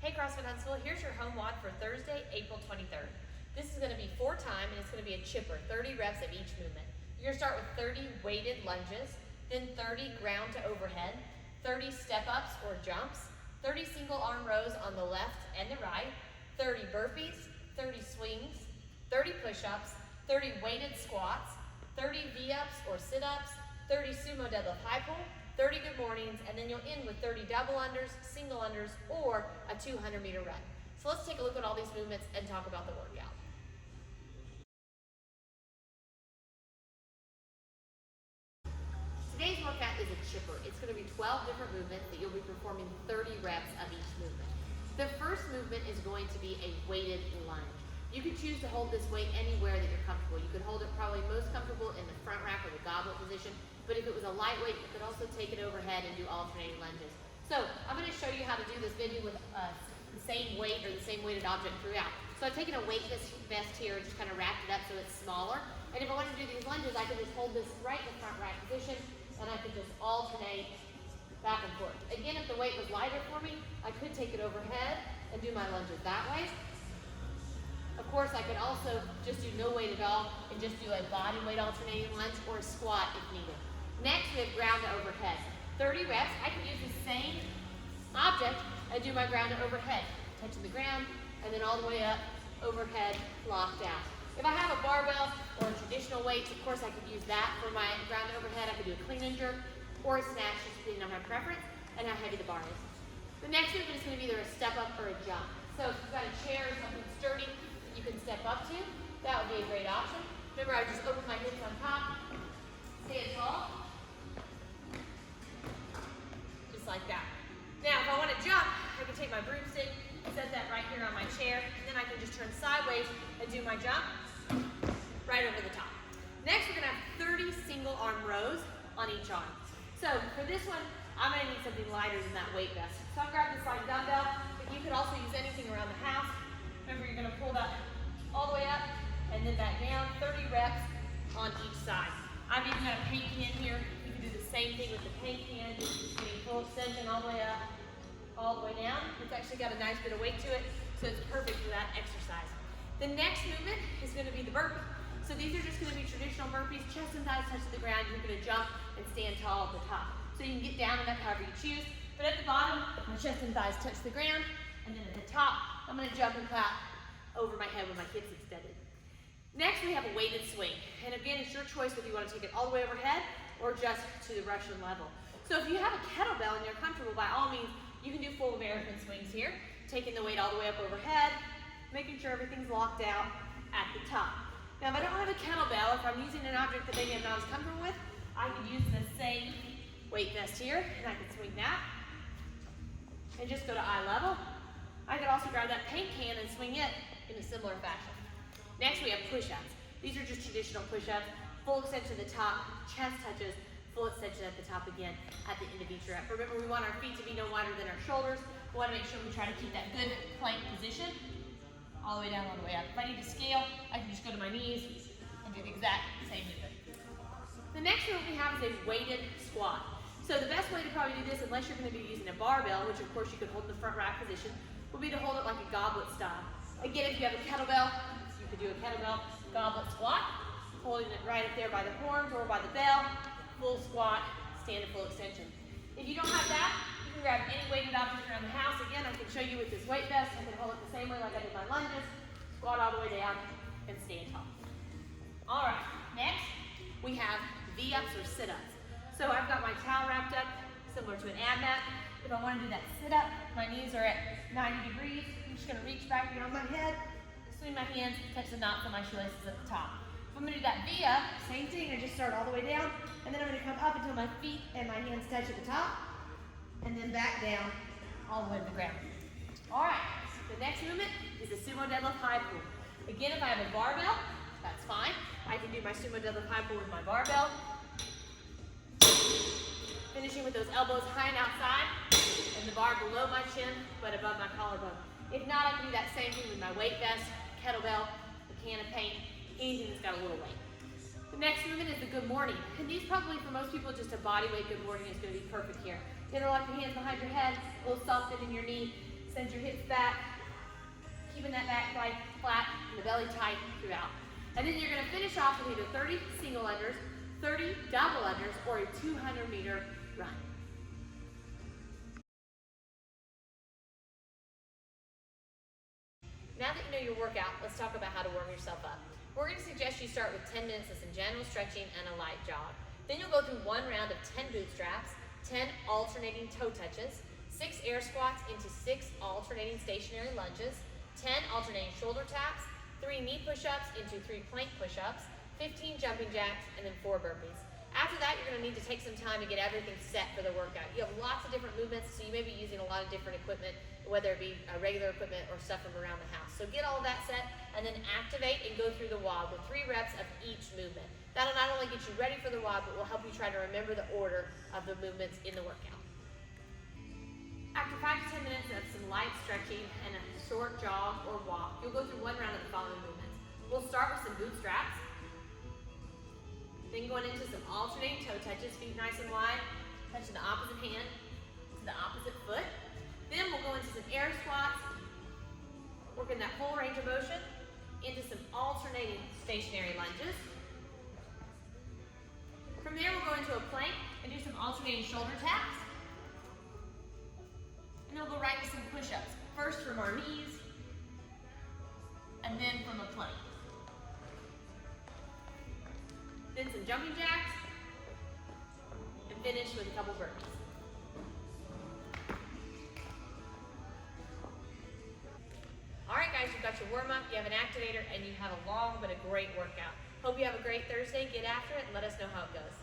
Hey CrossFit Huntsville, here's your home WOD for Thursday, April 23rd. This is going to be 4 time and it's going to be a chipper, 30 reps of each movement. You're going to start with 30 weighted lunges, then 30 ground to overhead, 30 step-ups or jumps, 30 single arm rows on the left and the right, 30 burpees, 30 swings, 30 push-ups, 30 weighted squats, 30 V-ups or sit-ups, 30 sumo deadlift high pull, 30 good mornings, and then you'll end with 30 double unders, single unders, or a 200-meter run. So let's take a look at all these movements and talk about the workout. Today's workout is a chipper. It's going to be 12 different movements that you'll be performing 30 reps of each movement. The first movement is going to be a weighted lunge. You can choose to hold this weight anywhere that you're comfortable. You could hold it probably most comfortable in the front rack or the goblet position, but if it was a lightweight, you could also take it overhead and do alternating lunges. So I'm going to show you how to do this maybe with the same weight or the same weighted object throughout. So I've taken a weight vest here and just kind of wrapped it up so it's smaller. And if I wanted to do these lunges, I could just hold this right in the front rack position and I could just alternate back and forth. Again, if the weight was lighter for me, I could take it overhead and do my lunges that way. Of course, I could also just do no weight at all and just do a body weight alternating lunge or a squat if needed. Next, we have ground to overhead. 30 reps, I can use the same object and do my ground to overhead, touching the ground and then all the way up, overhead, locked out. If I have a barbell or a traditional weight, of course I could use that for my ground to overhead. I could do a clean and jerk or a snatch, just depending on my preference and how heavy the bar is. The next movement is going to be either a step up or a jump. So if you've got a chair or something sturdy that you can step up to, that would be a great option. Remember, I would just open my hips on top, stand tall, just like that. Now, if I want to jump, I can take my broomstick, set that right here on my chair, and then I can just turn sideways and do my jump right over the top. Next, we're going to have 30 single arm rows on each arm. So for this one, I'm going to need something lighter than that weight vest. So I'm grabbing this like dumbbell, but you could also use anything around the house. Remember, you're going to pull that all the way up and then back down, 30 reps on each side. I've even got a paint can here. You can do the same thing with the paint can, getting full extension all the way up, all the way down. It's actually got a nice bit of weight to it, so it's perfect for that exercise. The next movement is going to be the burpee. So these are just going to be traditional burpees, chest and thighs touch the ground. You're going to jump and stand tall at the top. So you can get down and up however you choose, but at the bottom, my chest and thighs touch the ground, and then at the top, I'm going to jump and clap over my head with my hips extended. Next, we have a weighted swing. And again, it's your choice whether you want to take it all the way overhead or just to the Russian level. So if you have a kettlebell and you're comfortable, by all means, you can do full American swings here, taking the weight all the way up overhead, making sure everything's locked out at the top. Now, if I don't have a kettlebell, if I'm using an object that maybe I'm not as comfortable with, I could use the same weight vest here, and I can swing that and just go to eye level. I could also grab that paint can and swing it in a similar fashion. Next, we have push-ups. These are just traditional push-ups, full extension at the top, chest touches, full extension at the top again at the end of each rep. Remember, we want our feet to be no wider than our shoulders. We want to make sure we try to keep that good plank position all the way down, all the way up. If I need to scale, I can just go to my knees and do the exact same movement. The next one we have is a weighted squat. So the best way to probably do this, unless you're going to be using a barbell, which of course you could hold in the front rack position, would be to hold it like a goblet style. Again, if you have a kettlebell, you could do a kettlebell goblet squat, holding it right up there by the horns or by the bell, full squat, stand and full extension. If you don't have that, you can grab any weighted object around the house. Again, I can show you with this weight vest. I can hold it the same way like I did my lunges, squat all the way down, and stand tall. All right, next we have V-ups or sit-ups. So I've got my towel wrapped up, similar to an ab mat. If I want to do that sit-up, my knees are at 90 degrees. I'm just going to reach back beyond my head, swing my hands, touch the knots on my shoelaces at the top. If I'm going to do that V-up, same thing. I just start all the way down, and then I'm going to come up until my feet and my hands touch at the top, and then back down all the way to the ground. All right, the next movement is the sumo deadlift high pull. Again, if I have a barbell, that's fine. I can do my sumo deadlift high pull with my barbell. Finishing with those elbows high and outside, and the bar below my chin, but above my collarbone. If not, I can do that same thing with my weight vest, kettlebell, a can of paint, anything that's got a little weight. The next movement is the good morning. And these probably, for most people, just a body weight good morning is going to be perfect here. Interlock your hands behind your head, a little soft bend in your knee, Send your hips back, keeping that back leg flat and the belly tight throughout. And then you're going to finish off with either 30 single unders, 30 double unders, or a 200-meter run. Now that you know your workout, let's talk about how to warm yourself up. We're going to suggest you start with 10 minutes of some general stretching and a light jog. Then you'll go through one round of 10 bootstraps, 10 alternating toe touches, 6 air squats into 6 alternating stationary lunges, 10 alternating shoulder taps, 3 knee push-ups into 3 plank push-ups, 15 jumping jacks, and then 4 burpees. After that, you're going to need to take some time to get everything set for the workout. You have lots of different movements, so you may be using a lot of different equipment, whether it be regular equipment or stuff from around the house. So get all of that set, and then activate and go through the WOD with 3 reps of each movement. That'll not only get you ready for the WOD, but will help you try to remember the order of the movements in the workout. After 5 to 10 minutes of some light stretching and a short jog or walk, you'll go through one round of the following movements. We'll start with some bootstraps, then going into some alternating toe touches, feet nice and wide, touching the opposite hand to the opposite foot. Then we'll go into some air squats, working that full range of motion, into some alternating stationary lunges. From there, we'll go into a plank and do some alternating shoulder taps. And then we'll go right into some push-ups. First from our knees, and then from a plank. Then some jumping jacks, and finish with a couple burpees. All right, guys, you've got your warm-up, you have an activator, and you have a long but a great workout. Hope you have a great Thursday. Get after it and let us know how it goes.